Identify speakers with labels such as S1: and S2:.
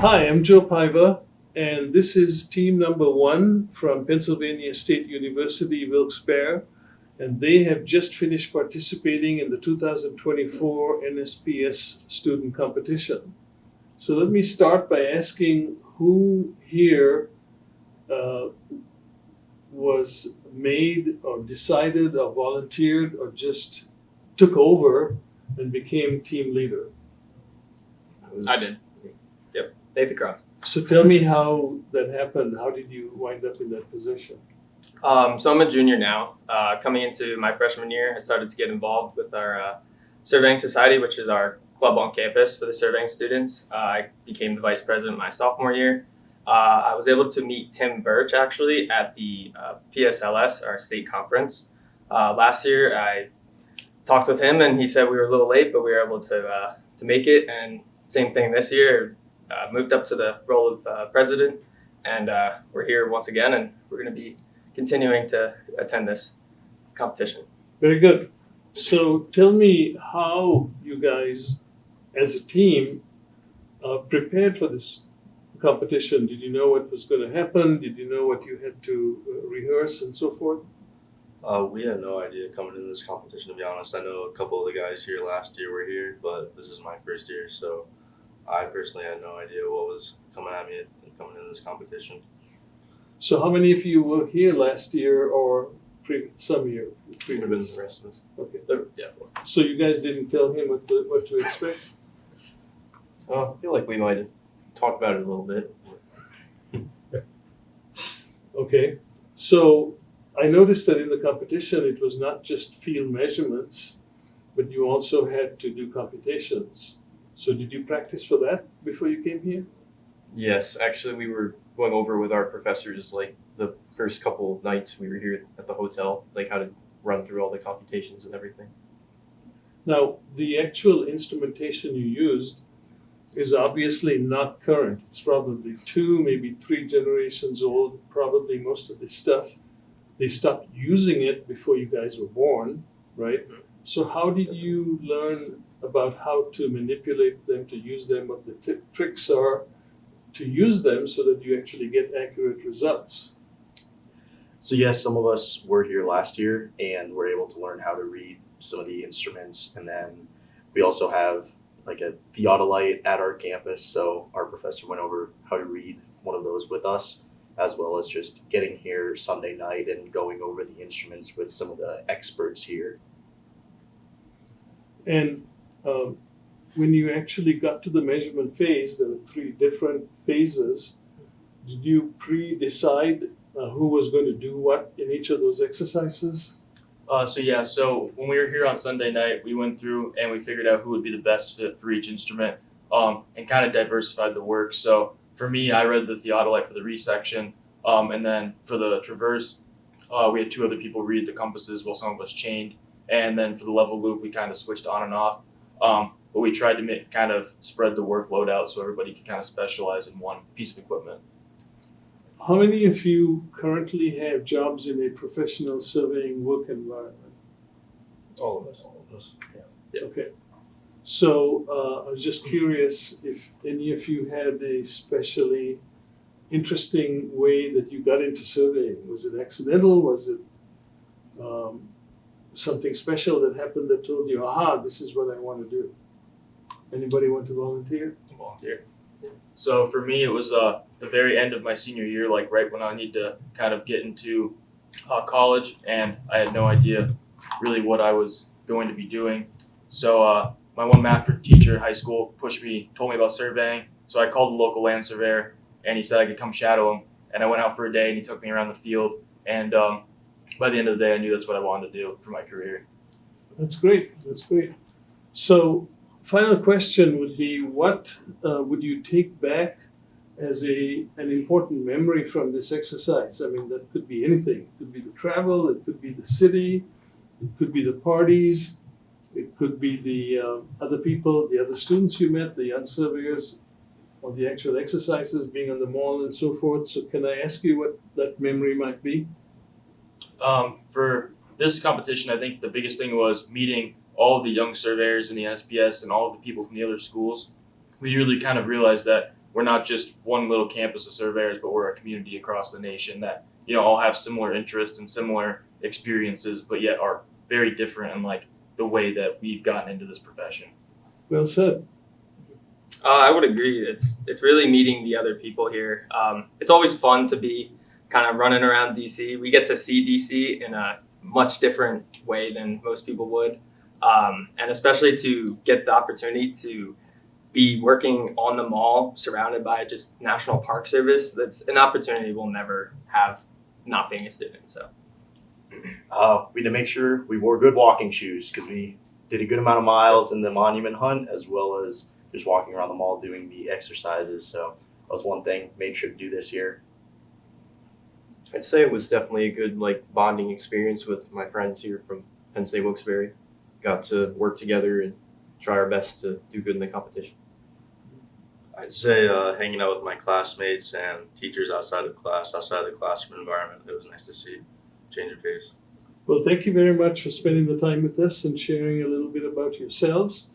S1: Hi, I'm Joe Piva, and this is team number one from Pennsylvania State University, Wilkes-Barre, and they have just finished participating in the 2024 NSPS student competition. So let me start by asking who here uh, was made or decided or volunteered or just took over and became team leader.
S2: I did. Yep. David Cross.
S1: So tell me how that happened. How did you wind up in that position?
S2: So I'm a junior now. Coming into my freshman year, I started to get involved with our surveying society, which is our club on campus for the surveying students. I became the vice president my sophomore year. I was able to meet Tim Birch actually at the PSLS, our state conference. Last year, I talked with him, and he said we were a little late, but we were able to make it. And same thing this year. Moved up to the role of president, and we're here once again, and we're going to be continuing to attend this competition.
S1: Very good. So tell me how you guys, as a team, prepared for this competition. Did you know what was going to happen? Did you know what you had to rehearse and so forth?
S3: We had no idea coming into this competition, to be honest. I know a couple of the guys here last year were here, but this is my first year, so I personally had no idea what was coming at me and coming into this competition.
S1: So how many of you were here last year or some year?
S3: Could have been the rest of us.
S1: Okay.
S3: Yeah.
S1: So you guys didn't tell him what to expect?
S3: I feel like we might have talked about it a little bit.
S1: Okay. So I noticed that in the competition, it was not just field measurements, but you also had to do computations. So did you practice for that before you came here?
S4: Yes, actually, we were going over with our professors like the first couple of nights we were here at the hotel, like how to run through all the computations and everything.
S1: Now, the actual instrumentation you used is obviously not current. It's probably 2, maybe 3 generations old, probably most of this stuff. They stopped using it before you guys were born, right? So how did you learn about how to manipulate them, to use them, what the tricks are to use them so that you actually get accurate results?
S5: So yes, some of us were here last year and were able to learn how to read some of the instruments. And then we also have like a theodolite at our campus. So our professor went over how to read one of those with us, as well as just getting here Sunday night and going over the instruments with some of the experts here.
S1: And when you actually got to the measurement phase, there were 3 different phases. Did you pre-decide who was going to do what in each of those exercises?
S4: So when we were here on Sunday night, we went through and we figured out who would be the best fit for each instrument, and kind of diversified the work. So for me, I read the theodolite for the resection, and then for the traverse, we had 2 other people read the compasses while some of us chained. And then for the level loop, we kind of switched on and off. But we tried to kind of spread the workload out so everybody could kind of specialize in one piece of equipment.
S1: How many of you currently have jobs in a professional surveying work environment?
S3: All of us.
S4: Yeah.
S1: Okay. So I was just curious if any of you had a especially interesting way that you got into surveying. Was it accidental? Was it something special that happened that told you, aha, this is what I want to do? Anybody want to volunteer?
S4: Volunteer. So for me, it was the very end of my senior year, like right when I need to kind of get into college, and I had no idea really what I was going to be doing. So my one math teacher in high school told me about surveying. So I called the local land surveyor, and he said I could come shadow him. And I went out for a day, and he took me around the field. And by the end of the day, I knew that's what I wanted to do for my career.
S1: That's great. That's great. So final question would be, what would you take back as an important memory from this exercise? I mean, that could be anything. It could be the travel, it could be the city, it could be the parties, it could be the other people, the other students you met, the young surveyors, or the actual exercises, being on the mall and so forth. So can I ask you what that memory might be?
S4: For this competition, I think the biggest thing was meeting all of the young surveyors in the NSPS and all of the people from the other schools. We really kind of realized that we're not just one little campus of surveyors, but we're a community across the nation that, you know, all have similar interests and similar experiences, but yet are very different in like the way that we've gotten into this profession.
S1: Well said.
S2: I would agree. It's really meeting the other people here. It's always fun to be kind of running around DC. We get to see DC in a much different way than most people would, and especially to get the opportunity to be working on the mall, surrounded by just National Park Service. That's an opportunity we'll never have not being a student. So.
S5: We had to make sure we wore good walking shoes because we did a good amount of miles in the monument hunt as well as just walking around the mall doing the exercises. So that was one thing made sure to do this year.
S6: I'd say it was definitely a good like bonding experience with my friends here from Penn State Wilkes-Barre. Got to work together and try our best to do good in the competition.
S3: I'd say hanging out with my classmates and teachers outside of class, outside of the classroom environment. It was nice to see change of pace.
S1: Well, thank you very much for spending the time with us and sharing a little bit about yourselves.